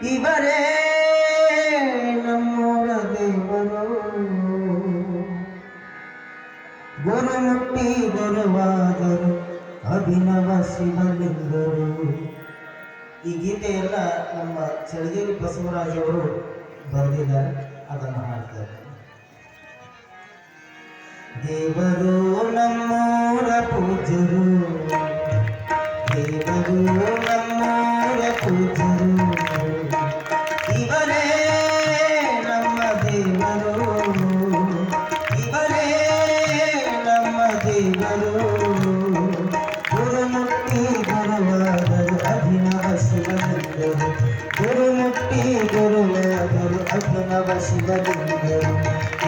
ಇವರೇ ನಮ್ಮೂರ ದೇವರು, ಗುರುಮುಟ್ಟಿ ಗುರುವಾದರು ಅಭಿನವ ಶಿವಲಿಂಗರು. ಈ ಗೀತೆ ಎಲ್ಲ ನಮ್ಮ ಚಳಗೇರಿ ಬಸವರಾಜ್ ಅವರು ಬರೆದಿದ್ದಾರೆ, ಅದನ್ನು ಹಾಡ್ತಾರೆ. ದೇವರು ನಮ್ಮೂರ ಪೂಜ್ಯರು, ದೇವರು ನಮ್ಮೂರ ಪೂಜ್ಯರು, ಇವರೇ ನಮ್ಮ ದೇವರು, ಇವರೇ ನಮ್ಮ ದೇವರು. ಗುರುಮುಟ್ಟಿ ಗುರುವಾದರು ಅಭಿನವ ಶಿವಲಿಂಗರು, ಗುರುಮುಟ್ಟಿ ಗುರುವಾದರು ಅಭಿನವ ಶಿವಲಿಂಗರು.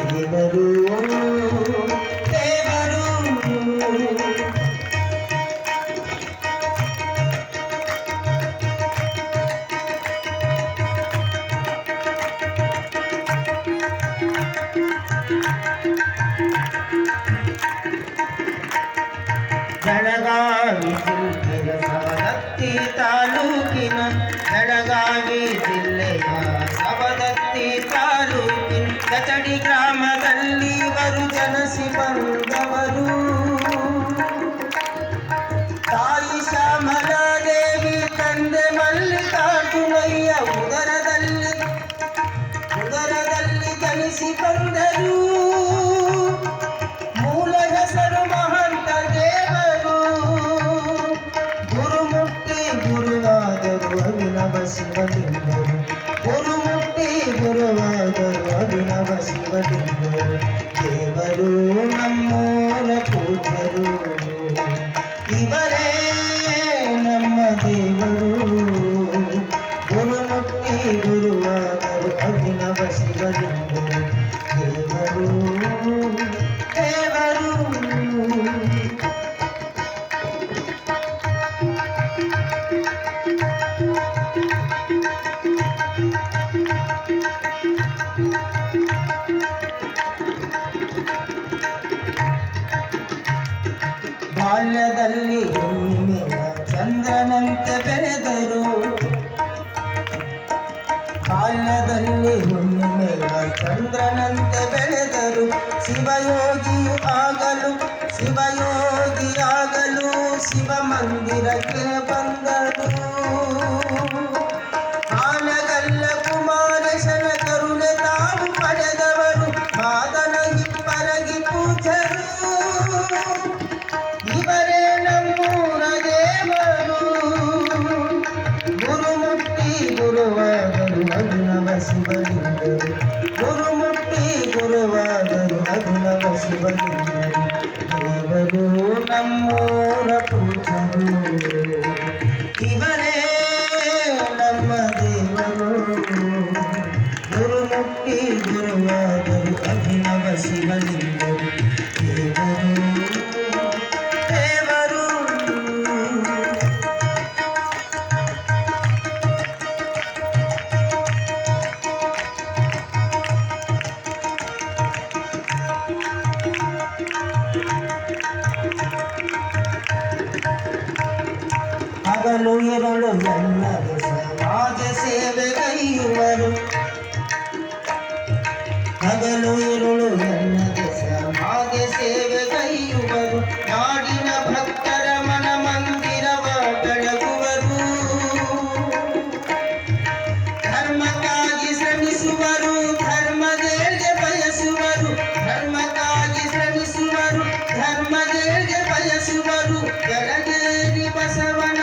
ದೇವರು ದೇವರು ಬೆಳಗಾವಿ ಜಿಲ್ಲೆಯ ಸವದತ್ತಿ ತಾಲೂಕಿನ, ಬೆಳಗಾವಿ ಜಿಲ್ಲೆಯ ಸವದತ್ತಿ ತಾಲೂಕಿನ ಕಚಡಿ ಗ್ರಾಮದಲ್ಲಿ ಇವರು ಜನಸಿ ಬಂದವರು. ತಾಯಿ ಶ್ಯಾಮಲಾದೇವಿ, ತಂದೆ ಮಲ್ಲಿಕಾರ್ಜುನಯ್ಯ ಉದರದಲ್ಲಿ ಜನಿಸಿ ಬಂದರು. ಮೂಲ ಹೆಸರು ಮಹಂತ ದೇವರು, ಗುರುಮುಟ್ಟಿ ಗುರುವಾದರು ಅಭಿನವ ಶಿವಲಿಂಗರು, ಗುರುಮುಟ್ಟಿ ಗುರುವಾದರು ಅಭಿನವ ಶಿವಲಿಂಗರು. ದೇವರು ನಮ್ಮೂರ ಪೂಜ್ಯರು, ಇವರೇ ನಮ್ಮ ದೇವರು, ಗುರುಮುಟ್ಟಿ ಗುರುವಾದರು ಅಭಿನವ ಶಿವಲಿಂಗರು. ದೇವರು ದೇವರು ಬಾಲ್ಯದಲ್ಲಿ ಹುಣ್ಣಿಮೆಯ ಚಂದ್ರನಂತೆ ಬೆಳೆದರು, ಬಾಲ್ಯದಲ್ಲಿ ಹುಣ್ಣಿಮೆಯ ಚಂದ್ರನಂತೆ ಬೆಳೆದರು. ಶಿವಯೋಗಿಯಾಗಲು ಶಿವ ಮಂದಿರಕ್ಕೆ ಬಂದರು. ಆನಗಲ್ಲ ಕುಮಾರೇಶನ ಕರುಣೆ ತಾವು ಪಡೆದವರು, ಮಾದನ ಇಬ್ಬರಗಿ ಪೂಜರು. ಇವರೇ ನಮ್ಮೂರ ದೇವರು, ಗುರುಮುಟ್ಟಿ ಗುರುವಾದರು ಅಭಿನವ ಶಿವಲಿಂಗರು, ಗುರುಮುಟ್ಟಿ ಗುರುವಾದರು ಅಭಿನವ ಶಿವಲಿಂಗರು. ದೇವರು ನಮ್ಮೂರ ಪೂಜ್ಯರು, ಇವರೇ ನಮ್ಮ ದೇವರು, ಗುರುಮುಟ್ಟಿ ಗುರುವಾದರು ಅಭಿನವ ಶಿವಲಿಂಗರು. ದೇವರು ದೇವರು ಹಗಲು ಎರಳು ಎನ್ನದೆ ಸಮಾಜ ಸೇವೆಗೈಯುವರು, ಹಗಲು ಎರಳು ಎನ್ನದೆ ಸಮಾಜ ಸೇವೆಗೈಯುವರು. ನಾಡಿನ ಭಕ್ತರ ಮನ ಮಂದಿರವ ಬೆಳಗುವರು, ಧರ್ಮಕ್ಕಾಗಿ ಶ್ರಮಿಸುವರು, ಧರ್ಮದೇಗೆ ಬಯಸುವರು, ಧರ್ಮಕ್ಕಾಗಿ ಶ್ರಮಿಸುವರು, ಧರ್ಮದೇಗೆ ಬಯಸುವರು. ಬೆಳಗೇರಿ ಬಸವನ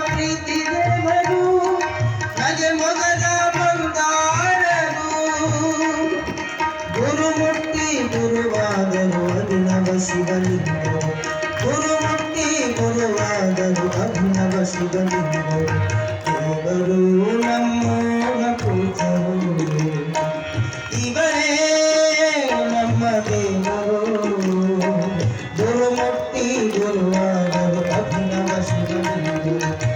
ಪ್ರೀತಿ ದೇವರು, ನಗೆ ಮೊಗದ ಬಂದಾರರು. ಗುರುಮುಟ್ಟಿ ಗುರುವಾದರು ಅಭಿನವ ಶಿವಲಿಂಗರು, ಗುರುಮುಟ್ಟಿ ಗುರುವಾದರು ಅಭಿನವ ಶಿವಲಿಂಗರು. ದೇವರು ನಮ್ಮೂರ ಪೂಜ್ಯರು, ಇವರೇ ನಮ್ಮ ದೇವರು, ಗುರುಮುಟ್ಟಿ ಗುರುವಾದರು ಅಭಿನವ ಶಿವಲಿಂಗರು.